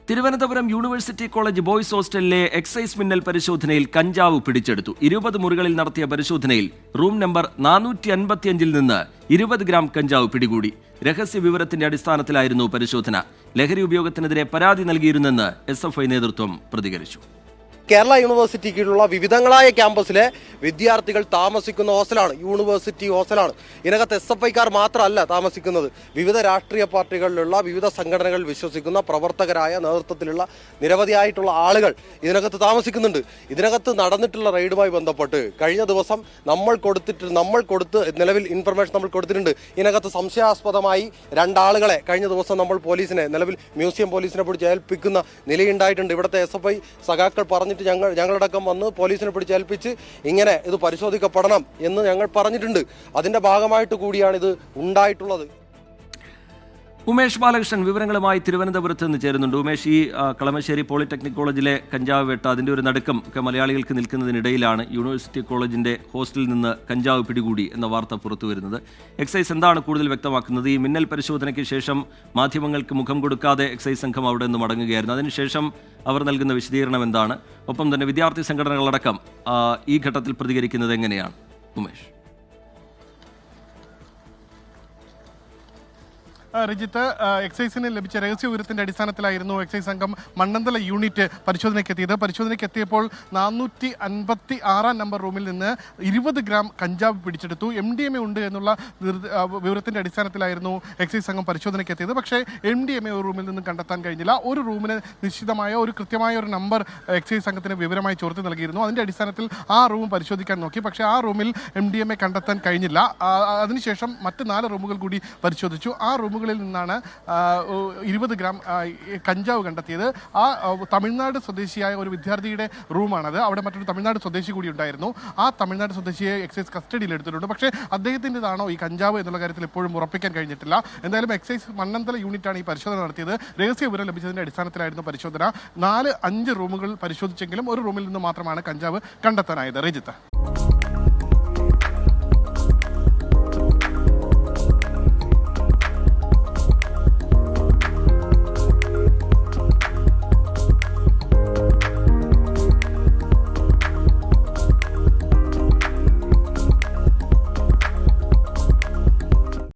Thiruvananthapuram university college boys ഹോസ്റ്റലിലെ excise മിന്നൽ പരിശോധനയിൽ കഞ്ചാവ് പിടിച്ചെടുത്തു. 20 മുറികളിൽ നടത്തിയ പരിശോധനയിൽ റൂം നമ്പർ 455 നിന്ന് 20 ഗ്രാം കഞ്ചാവ് പിടികൂടി. രഹസ്യ വിവരത്തിന്റെ അടിസ്ഥാനത്തിലായിരുന്നു പരിശോധന. ലഹരി ഉപയോഗത്തിനെതിരെ പരാതി നൽകിയിരുന്നെന്ന് SFI നേതൃത്വം പ്രതികരിച്ചു. കേരള യൂണിവേഴ്സിറ്റി കീഴിലുള്ള വിവിധങ്ങളായ ക്യാമ്പസിലെ വിദ്യാർത്ഥികൾ താമസിക്കുന്ന ഹോസ്റ്റലാണ് യൂണിവേഴ്സിറ്റി ഹോസ്റ്റലാണ്. ഇതിനകത്ത് SFIക്കാർ മാത്രമല്ല താമസിക്കുന്നത്. വിവിധ രാഷ്ട്രീയ പാർട്ടികളിലുള്ള വിവിധ സംഘടനകൾ വിശ്വസിക്കുന്ന പ്രവർത്തകരായ നേതൃത്വത്തിലുള്ള നിരവധിയായിട്ടുള്ള ആളുകൾ ഇതിനകത്ത് താമസിക്കുന്നുണ്ട്. ഇതിനകത്ത് നടന്നിട്ടുള്ള റെയ്ഡുമായി ബന്ധപ്പെട്ട് കഴിഞ്ഞ ദിവസം നമ്മൾ കൊടുത്ത് നിലവിൽ ഇൻഫർമേഷൻ നമ്മൾ കൊടുത്തിട്ടുണ്ട്. ഇതിനകത്ത് സംശയാസ്പദമായി 2 ആളുകളെ കഴിഞ്ഞ ദിവസം നമ്മൾ പോലീസിനെ നിലവിൽ മ്യൂസിയം പോലീസിനെ പിടിച്ച് ഏൽപ്പിക്കുന്ന നിലയുണ്ടായിട്ടുണ്ട്. ഇവിടുത്തെ SFI സഖാക്കൾ പറഞ്ഞിട്ട് ഞങ്ങളടക്കം വന്ന് പോലീസിനെ പിടിച്ചേൽപ്പിച്ച് ഇങ്ങനെ ഇത് പരിശോധിക്കപ്പെടണം എന്ന് ഞങ്ങൾ പറഞ്ഞിട്ടുണ്ട്. അതിന്റെ ഭാഗമായിട്ട് കൂടിയാണ് ഇത് ഉണ്ടായിട്ടുള്ളത്. ഉമേഷ് ബാലകൃഷ്ണൻ വിവരങ്ങളുമായി തിരുവനന്തപുരത്ത് നിന്ന് ചേരുന്നുണ്ട്. ഉമേഷ്, ഈ കളമശ്ശേരി പോളിടെക്നിക് കോളേജിലെ കഞ്ചാവ് വെട്ട അതിൻ്റെ ഒരു നടുക്കം ഒക്കെ മലയാളികൾക്ക് നിൽക്കുന്നതിനിടയിലാണ് യൂണിവേഴ്സിറ്റി കോളേജിൻ്റെ ഹോസ്റ്റലിൽ നിന്ന് കഞ്ചാവ് പിടികൂടി എന്ന വാർത്ത പുറത്തു വരുന്നത്. എക്സൈസ് എന്താണ് കൂടുതൽ വ്യക്തമാക്കുന്നത്? ഈ മിന്നൽ പരിശോധനയ്ക്ക് ശേഷം മാധ്യമങ്ങൾക്ക് മുഖം കൊടുക്കാതെ എക്സൈസ് സംഘം അവിടെ നിന്ന് മടങ്ങുകയായിരുന്നു. അതിനുശേഷം അവർ നൽകുന്ന വിശദീകരണം എന്താണ്? ഒപ്പം തന്നെ വിദ്യാർത്ഥി സംഘടനകളടക്കം ഈ ഘട്ടത്തിൽ പ്രതികരിക്കുന്നത് എങ്ങനെയാണ്? ഉമേഷ്. രജിത്ത്, എക്സൈസിന് ലഭിച്ച രഹസ്യ വിവരത്തിന്റെ അടിസ്ഥാനത്തിലായിരുന്നു എക്സൈസ് സംഘം മണ്ണന്തല യൂണിറ്റ് പരിശോധനയ്ക്കെത്തിയത്. പരിശോധനയ്ക്കെത്തിയപ്പോൾ 456 നമ്പർ റൂമിൽ നിന്ന് 20 ഗ്രാം കഞ്ചാവ് പിടിച്ചെടുത്തു. MDMA ഉണ്ട് എന്നുള്ള വിവരത്തിന്റെ അടിസ്ഥാനത്തിലായിരുന്നു എക്സൈസ് സംഘം പരിശോധനയ്ക്കെത്തിയത്. പക്ഷേ MDMA ഒരു റൂമിൽ നിന്നും കണ്ടെത്താൻ കഴിഞ്ഞില്ല. ഒരു റൂമിന് നിശ്ചിതമായ കൃത്യമായ ഒരു നമ്പർ എക്സൈസ് സംഘത്തിന് വിവരമായി ചോർത്തി നൽകിയിരുന്നു. അതിന്റെ അടിസ്ഥാനത്തിൽ ആ റൂം പരിശോധിക്കാൻ നോക്കി. പക്ഷേ ആ റൂമിൽ MDMA കണ്ടെത്താൻ കഴിഞ്ഞില്ല. അതിനുശേഷം മറ്റ് 4 റൂമുകൾ കൂടി പരിശോധിച്ചു. ആ റൂമുകളിൽ നിന്നാണ് 20 ഗ്രാം കഞ്ചാവ് കണ്ടെത്തിയത്. ആ തമിഴ്നാട് സ്വദേശിയായ ഒരു വിദ്യാർത്ഥിയുടെ റൂമാണത്. അവിടെ മറ്റൊരു തമിഴ്നാട് സ്വദേശി കൂടി ഉണ്ടായിരുന്നു. ആ തമിഴ്നാട് സ്വദേശിയെ എക്സൈസ് കസ്റ്റഡിയിൽ എടുത്തിട്ടുണ്ട്. പക്ഷേ അദ്ദേഹത്തിൻ്റെതാണോ ഈ കഞ്ചാവ് എന്നുള്ള കാര്യത്തിൽ ഇപ്പോഴും ഉറപ്പിക്കാൻ കഴിഞ്ഞിട്ടില്ല. എന്തായാലും എക്സൈസ് മണ്ണന്തല യൂണിറ്റാണ് ഈ പരിശോധന നടത്തിയത്. രഹസ്യ വിവരം ലഭിച്ചതിൻ്റെ അടിസ്ഥാനത്തിലായിരുന്നു പരിശോധന. 4-5 റൂമുകൾ പരിശോധിച്ചെങ്കിലും ഒരു റൂമിൽ നിന്ന് മാത്രമാണ് കഞ്ചാവ് കണ്ടെത്താനായത്. രജിത്ത്.